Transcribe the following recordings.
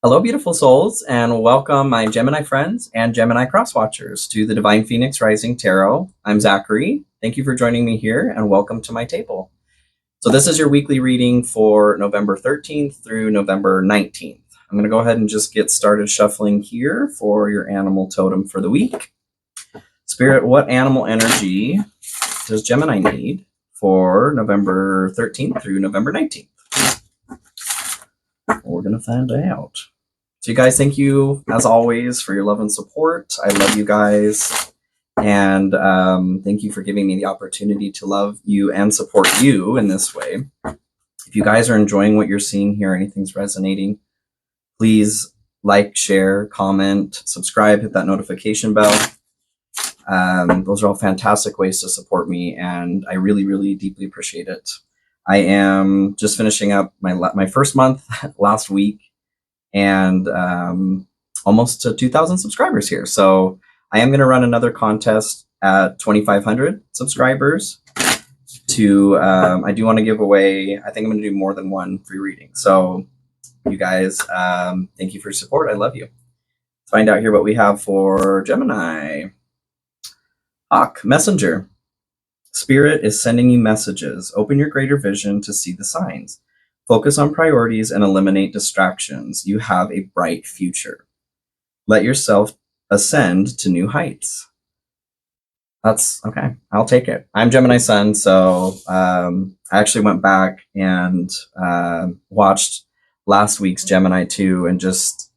Hello, beautiful souls, and welcome my Gemini friends and Gemini cross-watchers to the Divine Phoenix Rising Tarot. I'm Zachary. Thank you for joining me here, and welcome to my table. So this is your weekly reading for November 13th through November 19th. I'm going to go ahead and just get started shuffling here for your animal totem for the week. Spirit, what animal energy does Gemini need for November 13th through November 19th? We're going to find out. So you guys, thank you, as always, for your love and support. I love you guys. And thank you for giving me the opportunity to love you and support you in this way. If you guys are enjoying what you're seeing here, anything's resonating, please like, share, comment, subscribe, hit that notification bell. Those are all fantastic ways to support me, and I really, really deeply appreciate it. I am just finishing up my first month last week, and almost to 2,000 subscribers here. So I am going to run another contest at 2,500 subscribers to, I do want to give away, I think I'm going to do more than one free reading. So you guys, thank you for your support. I love you. Let's find out here what we have for Gemini. Hawk, messenger. Spirit is sending you messages. Open your greater vision to see the signs. Focus on priorities and eliminate distractions. You have a bright future. Let yourself ascend to new heights. That's okay. I'll take it. I'm Gemini Sun, so I actually went back and watched last week's Gemini 2, and just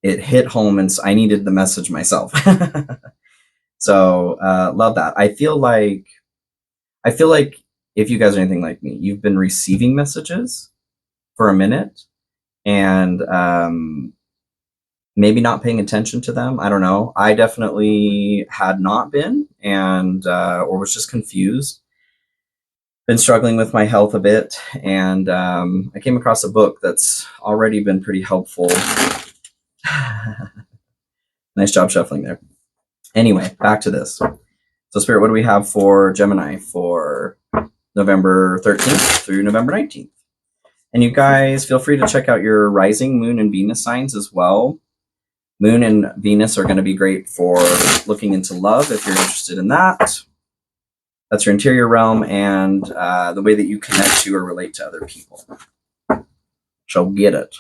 it hit home, and I needed the message myself. So love that. I feel like if you guys are anything like me, you've been receiving messages for a minute and maybe not paying attention to them. I don't know. I definitely had not been, and or was just confused. Been struggling with my health a bit, and I came across a book that's already been pretty helpful. Nice job shuffling there. Anyway, back to this. So Spirit, what do we have for Gemini for November 13th through November 19th? And you guys, feel free to check out your rising, moon, and Venus signs as well. Moon and Venus are going to be great for looking into love if you're interested in that. That's your interior realm and the way that you connect to or relate to other people. So get it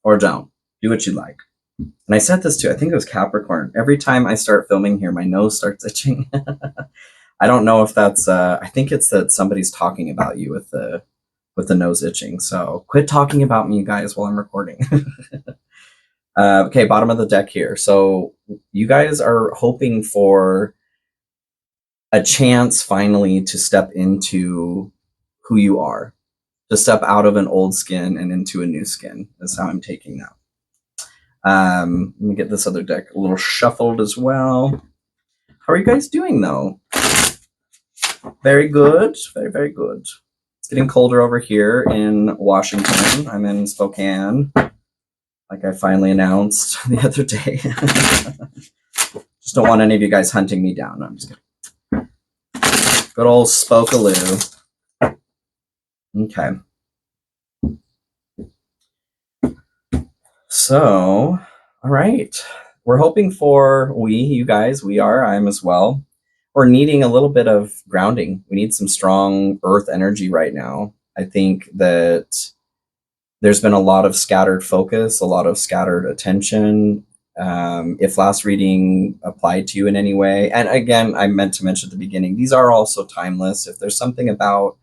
or don't. Do what you like. And I said this too, I think it was Capricorn. Every time I start filming here, my nose starts itching. I don't know if that's, I think it's that somebody's talking about you with the nose itching. So quit talking about me, you guys, while I'm recording. Okay, bottom of the deck here. So you guys are hoping for a chance finally to step into who you are, to step out of an old skin and into a new skin. That's how I'm taking that. Let me get this other deck a little shuffled as well. How are you guys doing though? Very good. Very, very good. It's getting colder over here in Washington. I'm in Spokane, like I finally announced the other day. Just don't want any of you guys hunting me down. No, I'm just kidding. Good old Spokaloo. Okay. So, all right. We're hoping for I'm as well. We're needing a little bit of grounding. We need some strong earth energy right now. I think that there's been a lot of scattered focus, a lot of scattered attention. If last reading applied to you in any way, and again, I meant to mention at the beginning, these are also timeless. If there's something about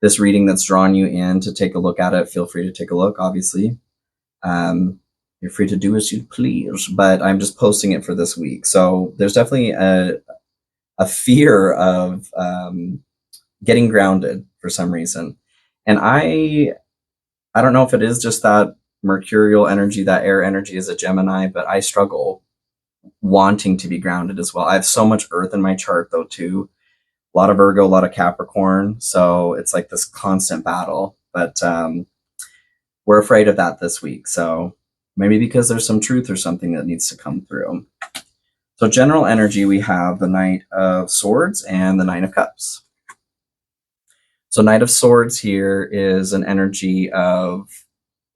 this reading that's drawn you in to take a look at it, feel free to take a look, obviously. You're free to do as you please, but I'm just posting it for this week. So there's definitely a fear of getting grounded for some reason. And I don't know if it is just that mercurial energy, that air energy as a Gemini, but I struggle wanting to be grounded as well. I have so much earth in my chart though too. A lot of Virgo, a lot of Capricorn. So it's like this constant battle, but we're afraid of that this week. So maybe because there's some truth or something that needs to come through. So general energy, we have the Knight of Swords and the Nine of Cups. So Knight of Swords here is an energy of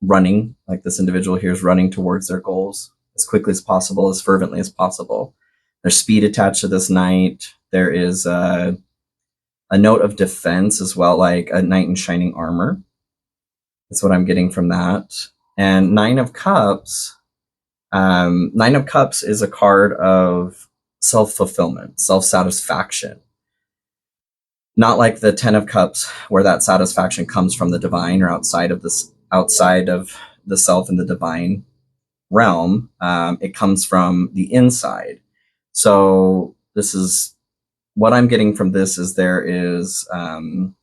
running, like this individual here is running towards their goals as quickly as possible, as fervently as possible. There's speed attached to this knight. There is a note of defense as well, like a knight in shining armor. That's what I'm getting from that. And Nine of Cups. Nine of Cups is a card of self-fulfillment, self-satisfaction. Not like the Ten of Cups, where that satisfaction comes from the divine or outside of the self and the divine realm. It comes from the inside. So this is what I'm getting from this is there is kind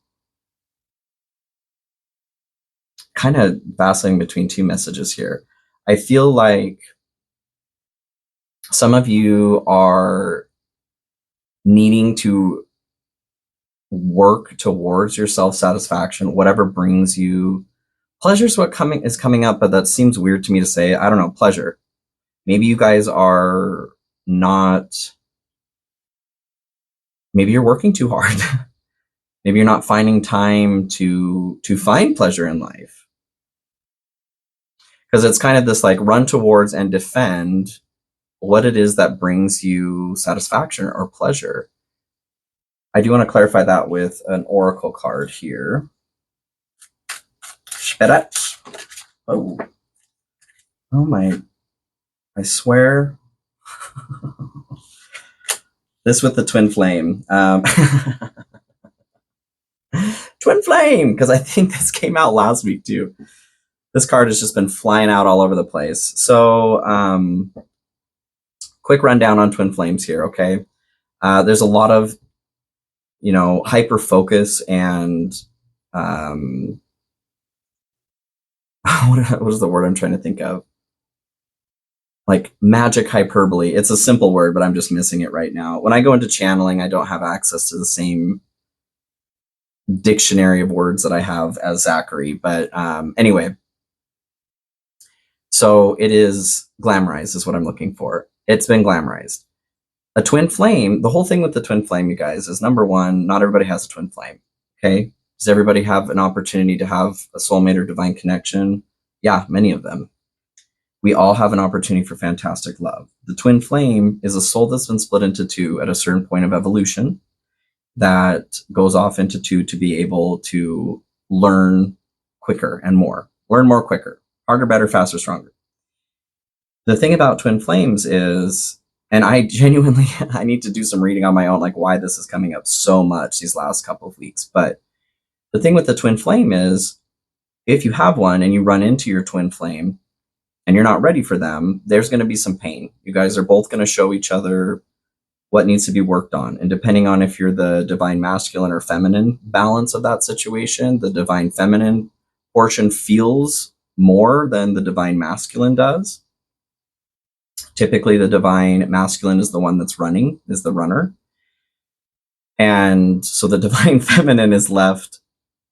of vacillating between two messages here. I feel like some of you are needing to work towards your self-satisfaction, whatever brings you pleasure is what is coming up, but that seems weird to me to say. I don't know, pleasure. Maybe you guys are not, maybe you're working too hard. Maybe you're not finding time to find pleasure in life. Because it's kind of this like run towards and defend what it is that brings you satisfaction or pleasure. I do want to clarify that with an oracle card here. Oh my, I swear. This with the twin flame. Twin flame, because I think this came out last week too. This card has just been flying out all over the place. So quick rundown on twin flames here, okay? There's a lot of, hyper focus and what is the word I'm trying to think of? Like magic hyperbole. It's a simple word, but I'm just missing it right now. When I go into channeling, I don't have access to the same dictionary of words that I have as Zachary. But anyway, so it is glamorized is what I'm looking for. It's been glamorized. A twin flame, the whole thing with the twin flame, you guys, is number one, not everybody has a twin flame, okay? Does everybody have an opportunity to have a soulmate or divine connection? Yeah, many of them. We all have an opportunity for fantastic love. The twin flame is a soul that's been split into two at a certain point of evolution that goes off into two to be able to learn quicker and more. Learn more quicker. Harder, better, faster, stronger. The thing about twin flames is, and I genuinely, I need to do some reading on my own, like why this is coming up so much these last couple of weeks. But the thing with the twin flame is, if you have one and you run into your twin flame and you're not ready for them, there's going to be some pain. You guys are both going to show each other what needs to be worked on. And depending on if you're the divine masculine or feminine balance of that situation, the divine feminine portion feels more than the divine masculine does. Typically, the divine masculine is the one that's running, is the runner. And so the divine feminine is left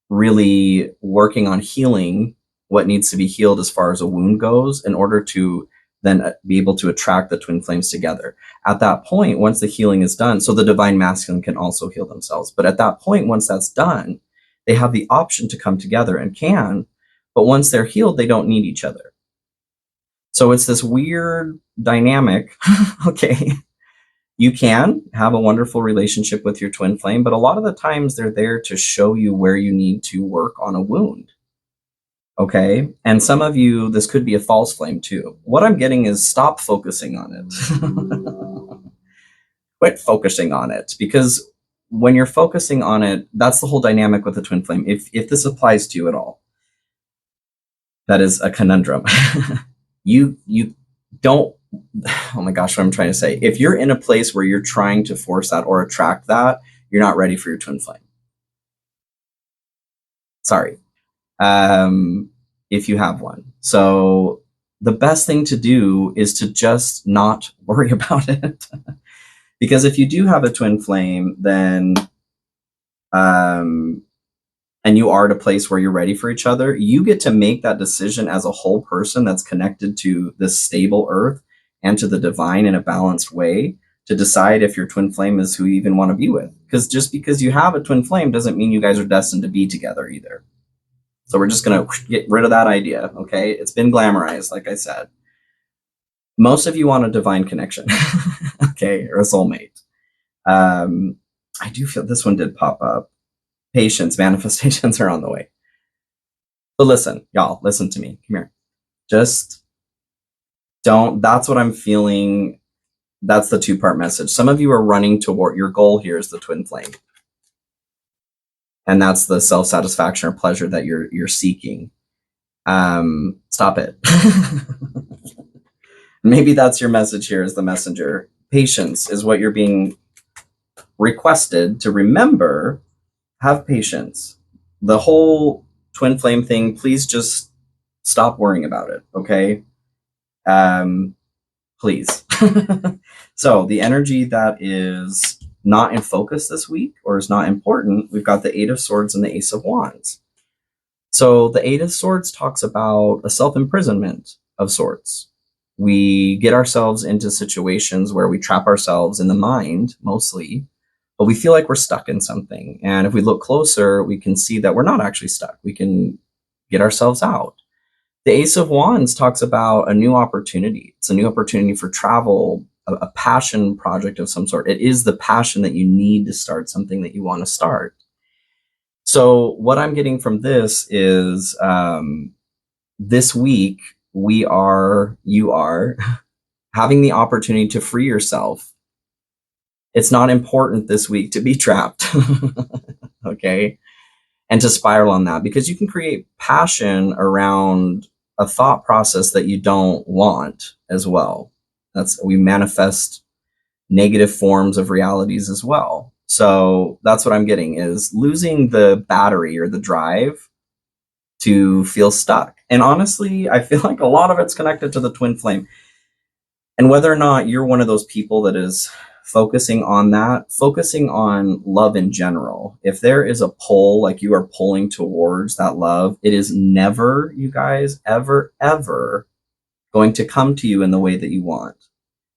really working on healing what needs to be healed as far as a wound goes in order to then be able to attract the twin flames together. At that point, once the healing is done, so the divine masculine can also heal themselves. But at that point, once that's done, they have the option to come together and can, but once they're healed, they don't need each other. So it's this weird dynamic. Okay, you can have a wonderful relationship with your twin flame, but a lot of the times they're there to show you where you need to work on a wound. Okay, and some of you, this could be a false flame too. What I'm getting is stop focusing on it. Quit focusing on it, because when you're focusing on it, that's the whole dynamic with the twin flame. If this applies to you at all, that is a conundrum. You don't, oh my gosh, what I'm trying to say. If you're in a place where you're trying to force that or attract that, you're not ready for your twin flame. Sorry. If you have one. So the best thing to do is to just not worry about it. Because if you do have a twin flame, then and you are at a place where you're ready for each other, you get to make that decision as a whole person that's connected to this stable earth and to the divine in a balanced way to decide if your twin flame is who you even want to be with. Because just because you have a twin flame doesn't mean you guys are destined to be together either. So we're just going to get rid of that idea. Okay. It's been glamorized, like I said. Most of you want a divine connection. Okay. Or a soulmate. I do feel this one did pop up. Patience, manifestations are on the way. But listen, y'all, listen to me. Come here. Just don't. That's what I'm feeling. That's the two-part message. Some of you are running toward your goal here is the twin flame. And that's the self-satisfaction or pleasure that you're seeking. Stop it. Maybe that's your message here as the messenger. Patience is what you're being requested to remember. Have patience. The whole twin flame thing, please just stop worrying about it, okay? Please. So the energy that is not in focus this week or is not important, we've got the Eight of Swords and the Ace of Wands. So the Eight of Swords talks about a self-imprisonment of sorts. We get ourselves into situations where we trap ourselves in the mind, mostly, but we feel like we're stuck in something. And if we look closer, we can see that we're not actually stuck. We can get ourselves out. The Ace of Wands talks about a new opportunity. It's a new opportunity for travel, a passion project of some sort. It is the passion that you need to start something that you want to start. So what I'm getting from this is this week, you are having the opportunity to free yourself. It's not important this week to be trapped, okay? And to spiral on that, because you can create passion around a thought process that you don't want as well. We manifest negative forms of realities as well. So that's what I'm getting is losing the battery or the drive to feel stuck. And honestly, I feel like a lot of it's connected to the twin flame. And whether or not you're one of those people that is focusing on that, focusing on love in general, if there is a pull, like you are pulling towards that love, it is never, you guys, ever going to come to you in the way that you want.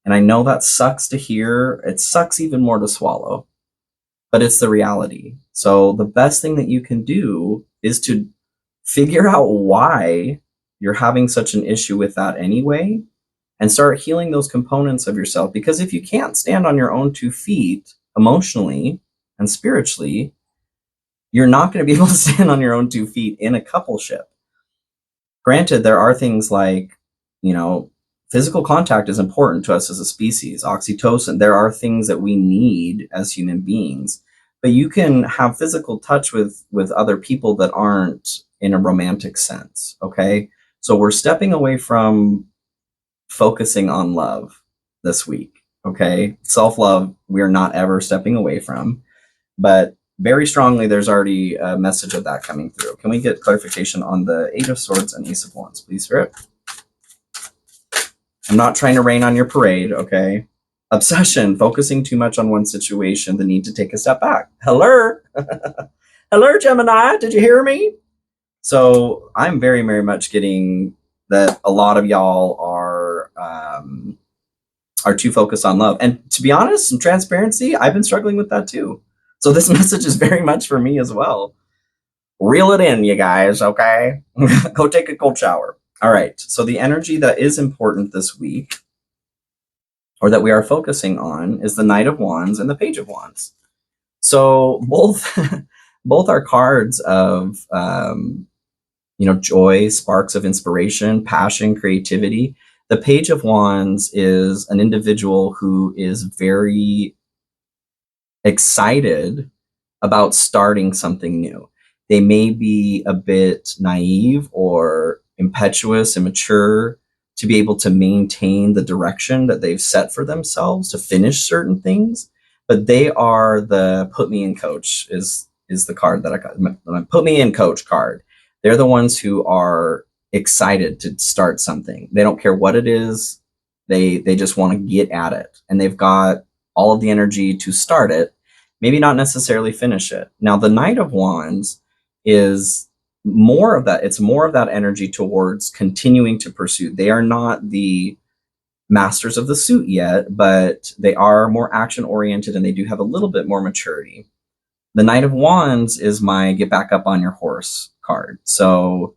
And I know that sucks to hear. It sucks even more to swallow, but it's the reality. So the best thing that you can do is to figure out why you're having such an issue with that anyway, and start healing those components of yourself. Because if you can't stand on your own 2 feet emotionally and spiritually, you're not going to be able to stand on your own 2 feet in a coupleship. Granted, there are things like, physical contact is important to us as a species, oxytocin. There are things that we need as human beings, but you can have physical touch with other people that aren't in a romantic sense. Okay. So we're stepping away from focusing on love this week. Okay. Self-love, we're not ever stepping away from, but very strongly, there's already a message of that coming through. Can we get clarification on the Eight of Swords and Ace of Wands, please, Spirit? I'm not trying to rain on your parade, okay? Obsession, focusing too much on one situation, the need to take a step back. Hello? Hello, Gemini, did you hear me? So I'm very, very much getting that a lot of y'all are too focused on love. And to be honest, in transparency, I've been struggling with that too. So this message is very much for me as well. Reel it in, you guys, okay? Go take a cold shower. All right, so the energy that is important this week, or that we are focusing on, is the Knight of Wands and the Page of Wands. So both are cards of joy, sparks of inspiration, passion, creativity. The Page of Wands is an individual who is very excited about starting something new. They may be a bit naive or impetuous, immature to be able to maintain the direction that they've set for themselves to finish certain things. But they are the put me in coach is the card that I got. Put me in coach card. They're the ones who are excited to start something. They don't care what it is. They just want to get at it. And they've got all of the energy to start it, maybe not necessarily finish it. Now, the Knight of Wands is more of that. It's more of that energy towards continuing to pursue. They are not the masters of the suit yet, but they are more action oriented and they do have a little bit more maturity. The Knight of Wands is my get back up on your horse card. So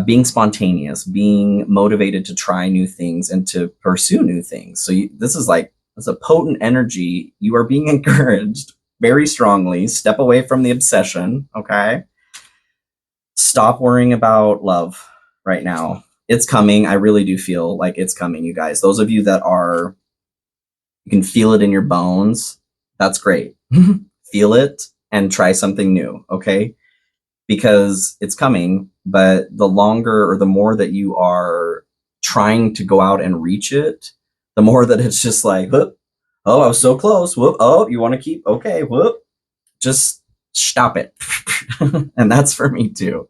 being spontaneous, being motivated to try new things and to pursue new things. So this is like, it's a potent energy. You are being encouraged very strongly. Step away from the obsession, okay? Stop worrying about love right now. It's coming. I really do feel like it's coming, you guys. Those of you that are, you can feel it in your bones. That's great. Feel it and try something new, okay? Because it's coming, but the longer or the more that you are trying to go out and reach it, the more that it's just like, whoop, oh, I was so close. Whoop, oh, you want to keep, okay, whoop, just stop it. And that's for me too.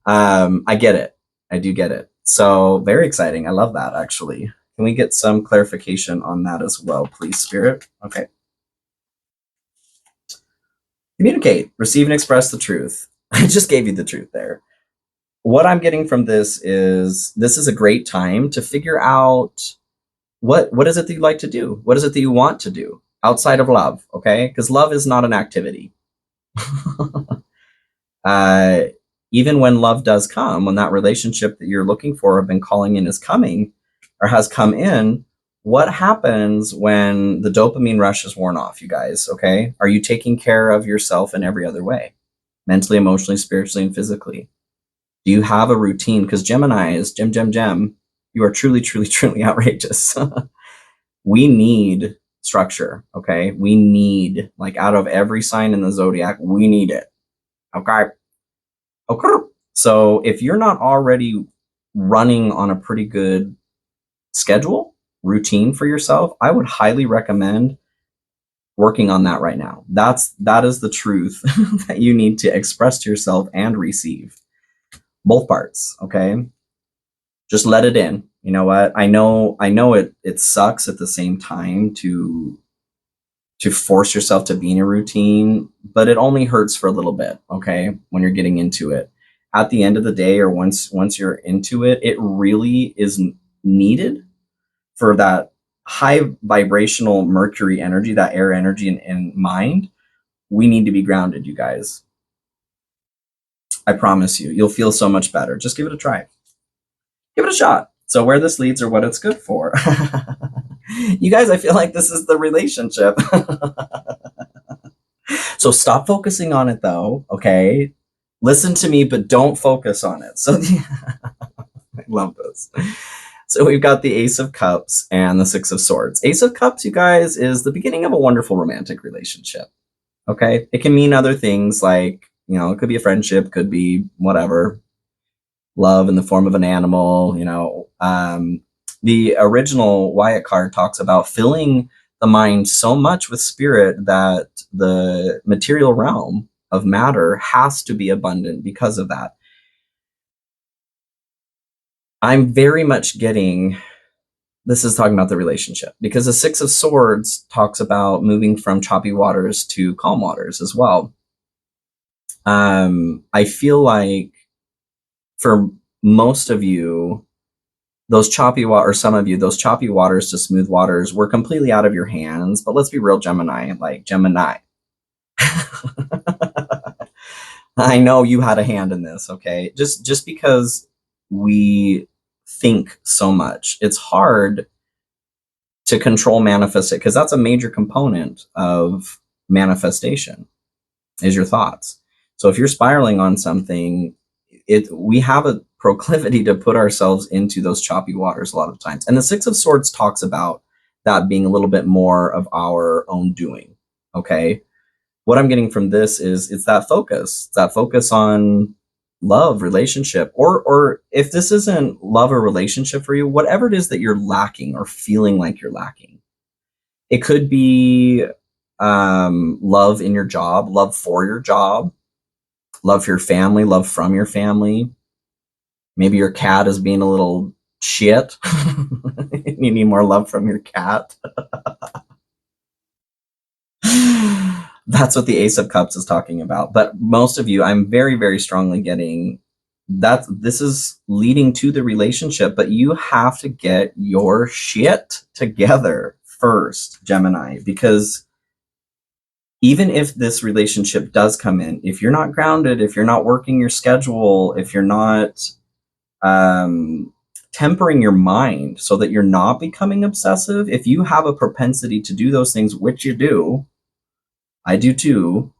I get it. I do get it. So very exciting. I love that, actually. Can we get some clarification on that as well, please, Spirit? Okay. Communicate, receive, and express the truth. I just gave you the truth there. What I'm getting from this is a great time to figure out what is it that you like to do? What is it that you want to do outside of love? Okay. Because love is not an activity. Even when love does come, when that relationship that you're looking for or been calling in is coming or has come in, what happens when the dopamine rush is worn off, you guys? Okay. Are you taking care of yourself in every other way? Mentally, emotionally, spiritually, and physically? Do you have a routine? Because Gemini is Gem. You are truly, truly, truly outrageous. We need structure, okay? We need, like, out of every sign in the zodiac, we need it, okay? Okay. So if you're not already running on a pretty good schedule, routine for yourself, I would highly recommend working on that right now. That is the truth that you need to express to yourself and receive. Both parts, okay? Just let it in. You know what? I know it sucks at the same time to force yourself to be in a routine, but it only hurts for a little bit, okay? When you're getting into it. At the end of the day, or once you're into it, it really is needed for that high vibrational Mercury energy, that air energy in mind. We need to be grounded, you guys. I promise you, you'll feel so much better. Just give it a try. Give it a shot. So where this leads or what it's good for. You guys, I feel like this is the relationship. So stop focusing on it though, okay? Listen to me, but don't focus on it. So I love this. So we've got the Ace of Cups and the Six of Swords. Ace of Cups, you guys, is the beginning of a wonderful romantic relationship. Okay? It can mean other things like, you know, it could be a friendship, could be whatever. Love in the form of an animal, you know. The original Wyatt card talks about filling the mind so much with spirit that the material realm of matter has to be abundant because of that. I'm very much getting, this is talking about the relationship, because the Six of Swords talks about moving from choppy waters to calm waters as well. I feel like for most of you, those choppy water, or some of you, those choppy waters to smooth waters were completely out of your hands. But let's be real, Gemini, like Gemini. I know you had a hand in this, okay? Just because we think so much, it's hard to control manifest it, because that's a major component of manifestation is your thoughts. So if you're spiraling on something, we have a proclivity to put ourselves into those choppy waters a lot of times. And the Six of Swords talks about that being a little bit more of our own doing, okay? What I'm getting from this is it's that focus on love, relationship, or if this isn't love or relationship for you, whatever it is that you're lacking or feeling like you're lacking. It could be love in your job, love for your job, love for your family, love from your family. Maybe your cat is being a little shit. You need more love from your cat. That's what the Ace of Cups is talking about. But most of you, I'm very, very strongly getting that this is leading to the relationship, but you have to get your shit together first, Gemini, because even if this relationship does come in, if you're not grounded, if you're not working your schedule, if you're not tempering your mind so that you're not becoming obsessive, if you have a propensity to do those things, which you do, I do too,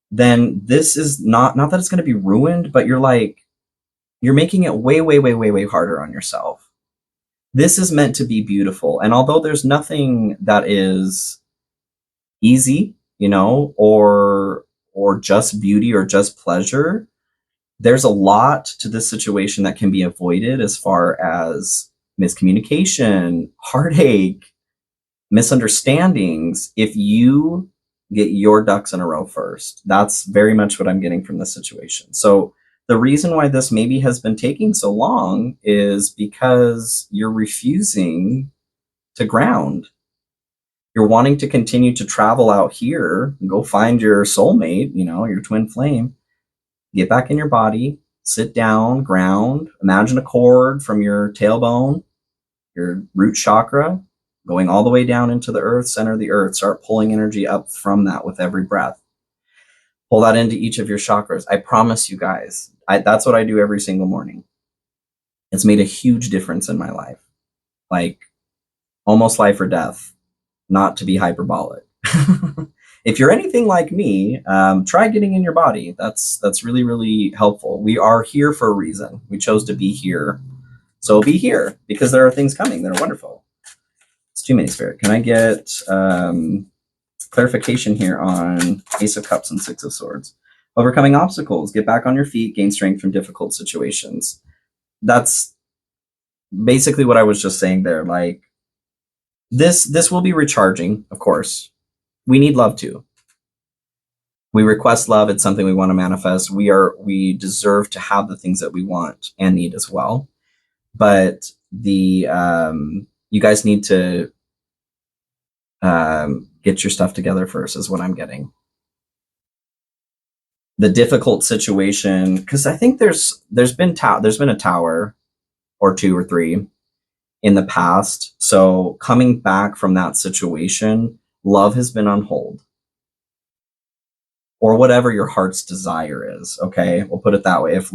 then this is not that it's going to be ruined, but you're making it way, way, way, way, way harder on yourself. This is meant to be beautiful. And although there's nothing that is easy, or just beauty or just pleasure, there's a lot to this situation that can be avoided as far as miscommunication, heartache, misunderstandings, if you get your ducks in a row first. That's very much what I'm getting from this situation. So the reason why this maybe has been taking so long is because you're refusing to ground. You're wanting to continue to travel out here and go find your soulmate, your twin flame. Get back in your body, sit down, ground, imagine a cord from your tailbone, your root chakra, going all the way down into the earth, center of the earth. Start pulling energy up from that with every breath. Pull that into each of your chakras. I promise you guys, that's what I do every single morning. It's made a huge difference in my life. Like almost life or death, not to be hyperbolic. If you're anything like me, try getting in your body. That's really, really helpful. We are here for a reason. We chose to be here. So be here because there are things coming that are wonderful. It's too many, Spirit. Can I get clarification here on Ace of Cups and Six of Swords? Overcoming obstacles, get back on your feet, gain strength from difficult situations. That's basically what I was just saying there. Like this will be recharging, of course. We need love too. We request love. It's something we want to manifest. We deserve to have the things that we want and need as well. But you guys need to get your stuff together first, is what I'm getting. The difficult situation, because I think there's been a tower or two or three in the past. So coming back from that situation, love has been on hold. Or whatever your heart's desire is, okay? We'll put it that way. If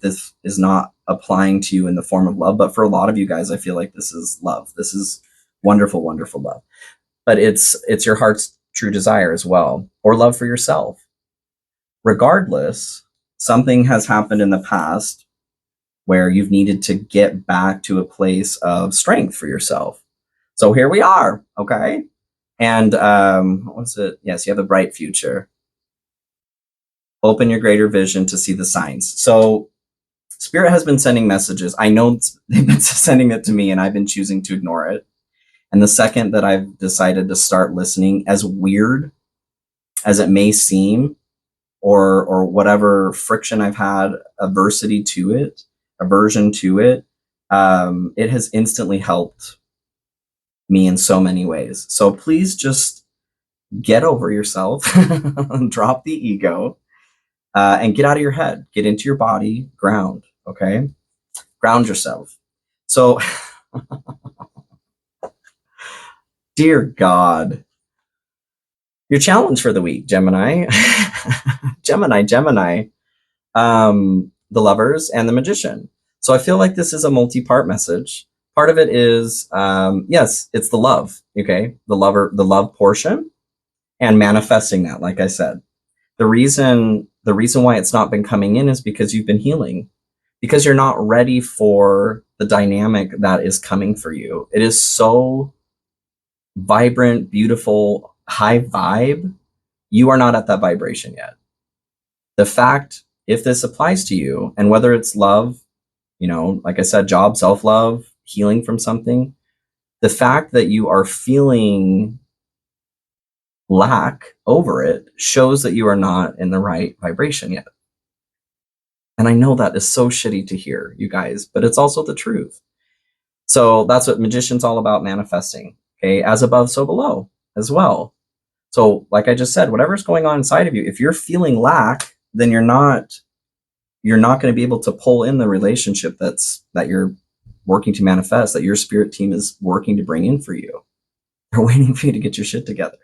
this is not applying to you in the form of love, but for a lot of you guys, I feel like this is love. This is wonderful, wonderful love. But it's your heart's true desire as well, or love for yourself. Regardless, something has happened in the past where you've needed to get back to a place of strength for yourself. So here we are, okay? And what was it? Yes, you have a bright future. Open your greater vision to see the signs. So Spirit has been sending messages. I know they've been sending it to me and I've been choosing to ignore it. And the second that I've decided to start listening, as weird as it may seem, or whatever friction I've had, aversion to it, it has instantly helped me in so many ways. So please just get over yourself, drop the ego, and get out of your head, get into your body, ground, okay? Ground yourself. So, dear God, your challenge for the week, Gemini, Gemini, the Lovers and the Magician. So I feel like this is a multi-part message. Part of it is, yes, it's the love, okay? The love portion, and manifesting that, like I said. The reason why it's not been coming in is because you've been healing, because you're not ready for the dynamic that is coming for you. It is so vibrant, beautiful, high vibe. You are not at that vibration yet. The fact, if this applies to you, and whether it's love, like I said, job, self-love, healing from something, the fact that you are feeling lack over it shows that you are not in the right vibration yet. And I know that is so shitty to hear, you guys, but it's also the truth. So that's what Magician's all about, manifesting. Okay, as above, so below as well. So like I just said, whatever's going on inside of you, if you're feeling lack, then you're not going to be able to pull in the relationship that you're working to manifest, that your spirit team is working to bring in for you. They're waiting for you to get your shit together.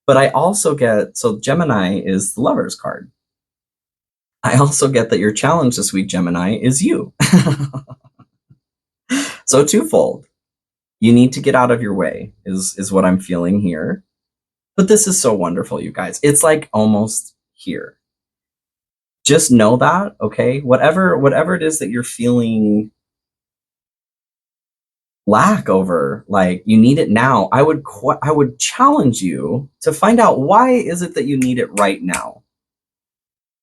But I also get, so Gemini is the lover's card. I also get that your challenge this week, Gemini, is you. So twofold. You need to get out of your way is what I'm feeling here. But this is so wonderful, you guys. It's like almost here. Just know that, okay? Whatever it is that you're feeling lack over, like you need it now, I would challenge you to find out, why is it that you need it right now?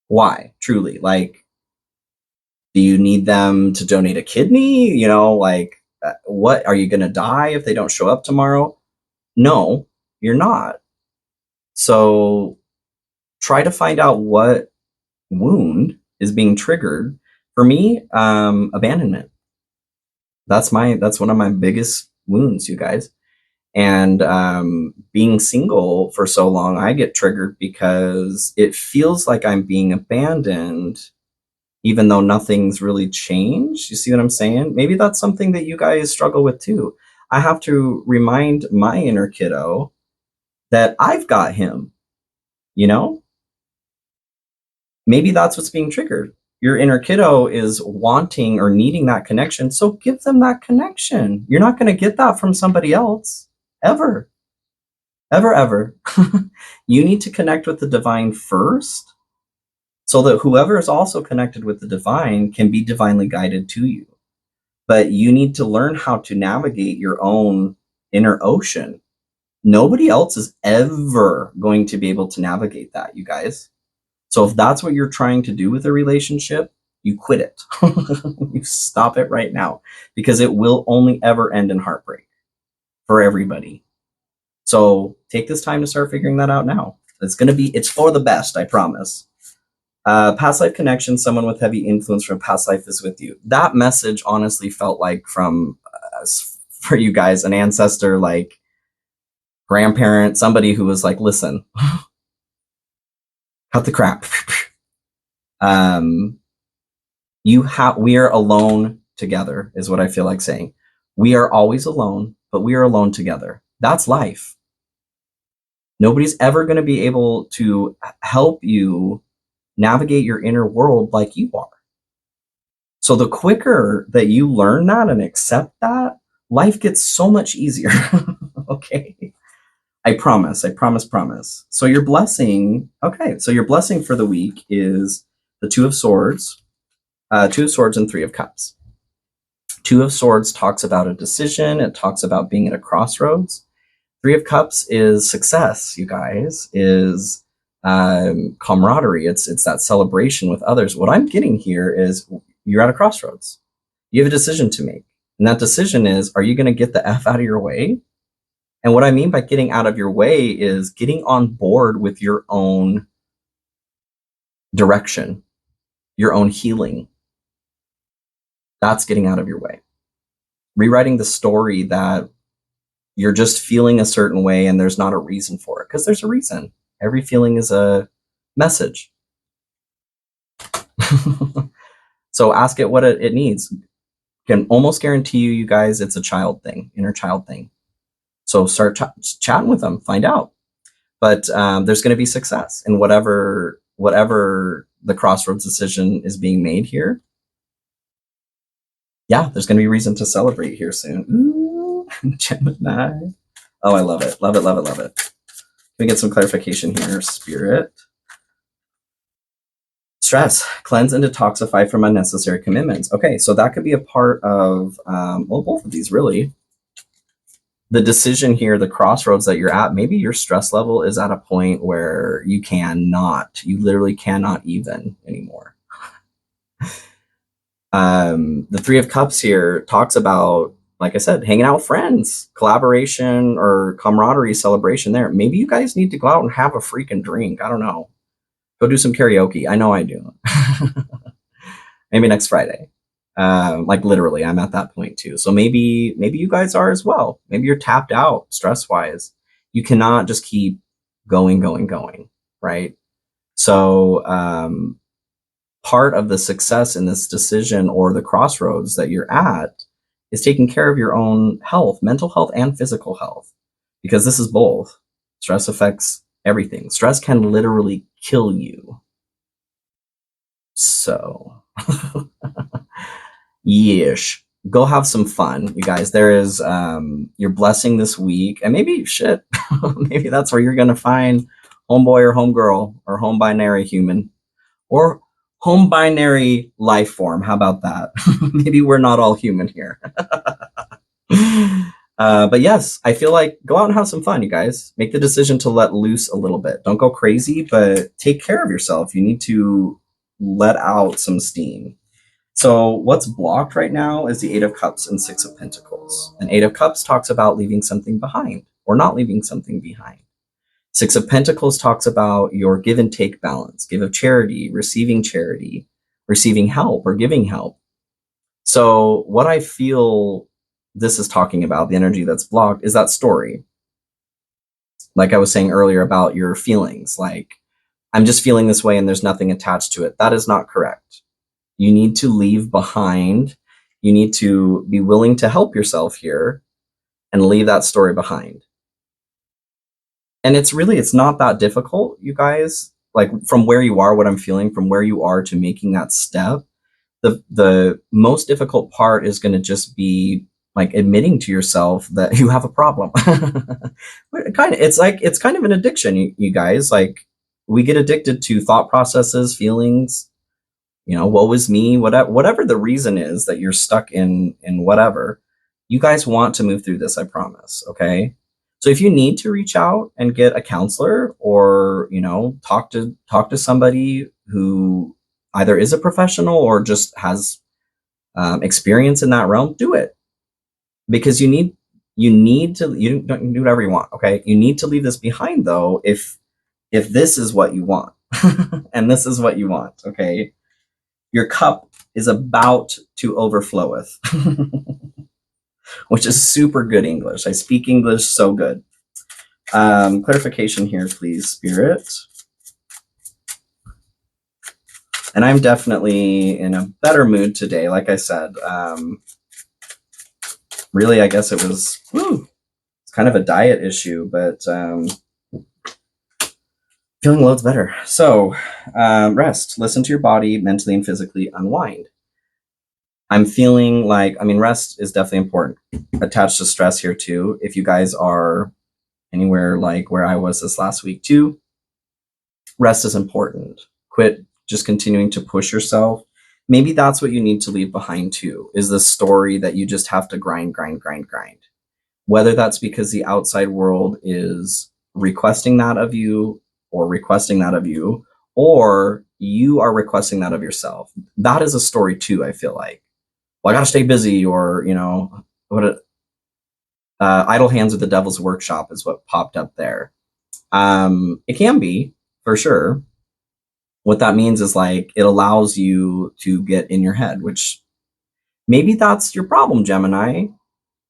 Why? Truly, like, do you need them to donate a kidney? You know, like, what, are you going to die if they don't show up tomorrow? No, you're not. So try to find out what wound is being triggered. For me, abandonment. That's one of my biggest wounds, you guys. And being single for so long, I get triggered because it feels like I'm being abandoned, even though nothing's really changed. You see what I'm saying? Maybe that's something that you guys struggle with too. I have to remind my inner kiddo that I've got him, you know? Maybe that's what's being triggered. Your inner kiddo is wanting or needing that connection, so give them that connection. You're not going to get that from somebody else, ever. Ever, ever. You need to connect with the divine first, so that whoever is also connected with the divine can be divinely guided to you. But you need to learn how to navigate your own inner ocean. Nobody else is ever going to be able to navigate that, you guys. So if that's what you're trying to do with a relationship, you quit it. You stop it right now, because it will only ever end in heartbreak for everybody. So take this time to start figuring that out now. It's for the best, I promise. Past life connection, someone with heavy influence from past life is with you. That message honestly felt like from, for you guys, an ancestor, like grandparent, somebody who was like, listen, cut the crap. We are alone together, is what I feel like saying. We are always alone, but we are alone together. That's life. Nobody's ever going to be able to help you navigate your inner world like you are. So the quicker that you learn that and accept that, life gets so much easier. Okay. I promise. So your blessing, your blessing for the week is the Two of Swords and Three of Cups. Two of Swords talks about a decision. It talks about being at a crossroads. Three of Cups is success, you guys, is camaraderie. It's that celebration with others. What I'm getting here is you're at a crossroads. You have a decision to make. And that decision is, are you going to get the F out of your way? And what I mean by getting out of your way is getting on board with your own direction, your own healing. That's getting out of your way. Rewriting the story that you're just feeling a certain way and there's not a reason for it, because there's a reason. Every feeling is a message. So ask it what it needs. Can almost guarantee you guys, it's a child thing, inner child thing. So start chatting with them, find out. But there's going to be success in whatever the crossroads decision is being made here. Yeah, there's going to be reason to celebrate here soon. Ooh, Gemini. Oh, I love it. Love it, love it, love it. Can we get some clarification here, Spirit? Stress, cleanse and detoxify from unnecessary commitments. Okay, so that could be a part of, both of these really. The decision here, the crossroads that you're at, maybe your stress level is at a point where you literally cannot even anymore. The Three of Cups here talks about, like I said, hanging out with friends, collaboration or camaraderie, celebration there. Maybe you guys need to go out and have a freaking drink. I don't know. Go do some karaoke. I know I do. Maybe next Friday. Like literally, I'm at that point too. So maybe you guys are as well. Maybe you're tapped out stress-wise. You cannot just keep going, right? So part of the success in this decision or the crossroads that you're at is taking care of your own health, mental health and physical health, because this is both. Stress affects everything. Stress can literally kill you. So, yeesh. Go have some fun, you guys. There is your blessing this week, and maybe shit, maybe that's where you're gonna find homeboy or homegirl or home binary human or home binary life form. How about that? Maybe we're not all human here. But yes, I feel like go out and have some fun, you guys. Make the decision to let loose a little bit. Don't go crazy, but take care of yourself. You need to let out some steam. So what's blocked right now is the Eight of Cups and Six of Pentacles. And Eight of Cups talks about leaving something behind or not leaving something behind. Six of Pentacles talks about your give and take balance, give of charity, receiving help or giving help. So what I feel this is talking about, the energy that's blocked, is that story. Like I was saying earlier about your feelings, like I'm just feeling this way and there's nothing attached to it. That is not correct. You need to leave behind. You need to be willing to help yourself here and leave that story behind. And it's not that difficult, you guys. Like from where you are, what I'm feeling, from where you are to making that step, the most difficult part is going to just be like admitting to yourself that you have a problem. It's kind of an addiction, you guys. Like we get addicted to thought processes, feelings, woe is me, whatever the reason is that you're stuck in whatever. You guys want to move through this, I promise. Okay. So if you need to reach out and get a counselor or, talk to somebody who either is a professional or just has experience in that realm, do it. Because you don't do whatever you want. Okay. You need to leave this behind though, if this is what you want and this is what you want. Okay. Your cup is about to overfloweth, which is super good English. I speak English so good. Clarification here, please, Spirit. And I'm definitely in a better mood today. Like I said, really, I guess it was, it's kind of a diet issue, but feeling loads better. So rest, listen to your body, mentally and physically unwind. I'm feeling like, rest is definitely important. Attached to stress here too. If you guys are anywhere like where I was this last week too, rest is important. Quit just continuing to push yourself. Maybe that's what you need to leave behind too, is the story that you just have to grind. Whether that's because the outside world is requesting that of you or you are requesting that of yourself. That is a story too, I feel like. Well, I gotta stay busy, or, idle hands are the devil's workshop is what popped up there. It can be, for sure. What that means is like it allows you to get in your head, which maybe that's your problem, Gemini.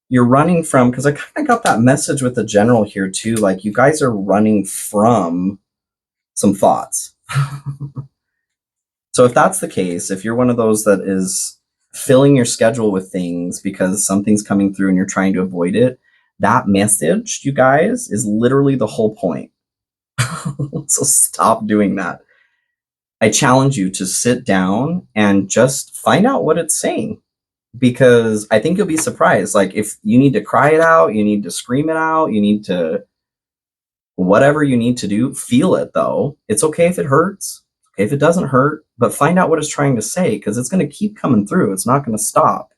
You're running from, because I kind of got that message with the general here too, like you guys are running from some thoughts. So if that's the case, if you're one of those that is filling your schedule with things because something's coming through and you're trying to avoid it, that message, you guys, is literally the whole point. So stop doing that. I challenge you to sit down and just find out what it's saying, because I think you'll be surprised. Like if you need to cry it out, you need to scream it out, you need to, whatever you need to do, feel it though. It's okay if it hurts, okay if it doesn't hurt, but find out what it's trying to say, because it's going to keep coming through. It's not going to stop.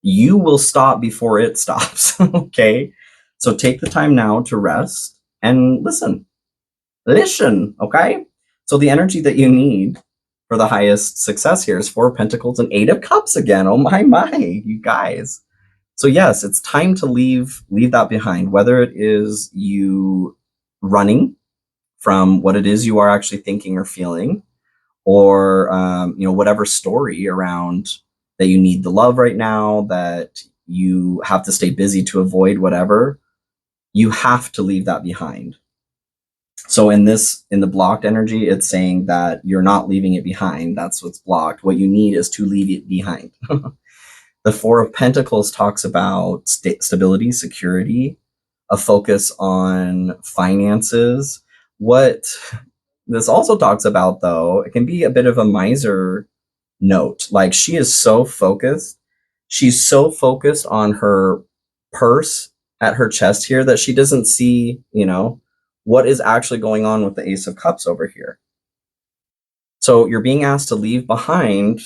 You will stop before it stops. Okay. So take the time now to rest and listen. Okay. So the energy that you need for the highest success here is Four of Pentacles and Eight of Cups again. Oh my, you guys. So yes, it's time to leave that behind, whether it is you running from what it is you are actually thinking or feeling, or whatever story around that you need the love right now, that you have to stay busy to avoid whatever. You have to leave that behind. So in the blocked energy, it's saying that you're not leaving it behind. That's what's blocked. What you need is to leave it behind. The Four of Pentacles talks about stability, security, a focus on finances. What this also talks about, though, it can be a bit of a miser note. Like, she is so focused. She's so focused on her purse at her chest here that she doesn't see, what is actually going on with the Ace of Cups over here. So you're being asked to leave behind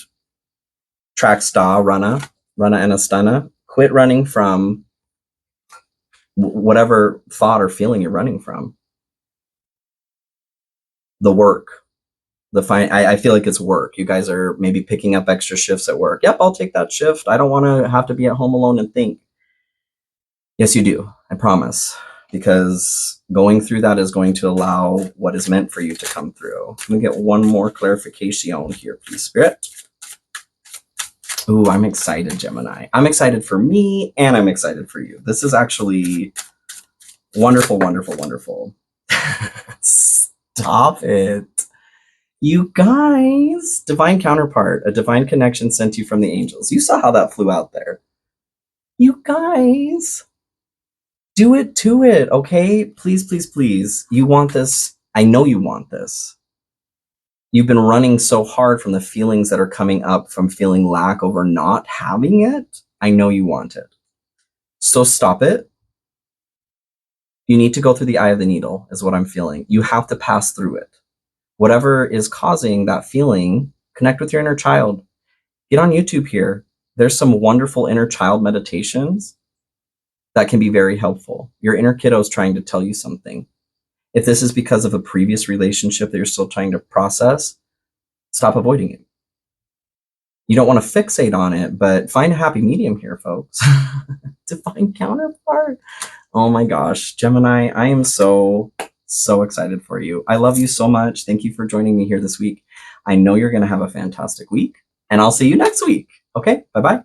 track sta, rana and astana. Quit running from whatever thought or feeling you're running from. The work, I feel like it's work. You guys are maybe picking up extra shifts at work. Yep, I'll take that shift. I don't want to have to be at home alone and think. Yes, you do. I promise. Because going through that is going to allow what is meant for you to come through. Let me get one more clarification here, please, Spirit. Ooh, I'm excited, Gemini. I'm excited for me, and I'm excited for you. This is actually wonderful, wonderful, wonderful. Stop it. You guys, divine counterpart, a divine connection sent you from the angels. You saw how that flew out there. You guys, do it to it, okay? Please, please, please. You want this. I know you want this. You've been running so hard from the feelings that are coming up from feeling lack over not having it. I know you want it. So stop it. You need to go through the eye of the needle, is what I'm feeling. You have to pass through it. Whatever is causing that feeling, connect with your inner child. Get on YouTube here. There's some wonderful inner child meditations that can be very helpful. Your inner kiddo is trying to tell you something. If this is because of a previous relationship that you're still trying to process, stop avoiding it. You don't want to fixate on it, but find a happy medium here, folks. Divine counterpart. Oh my gosh, Gemini, I am so excited for you. I love you so much. Thank you for joining me here this week. I know you're going to have a fantastic week, and I'll see you next week. Okay, bye-bye.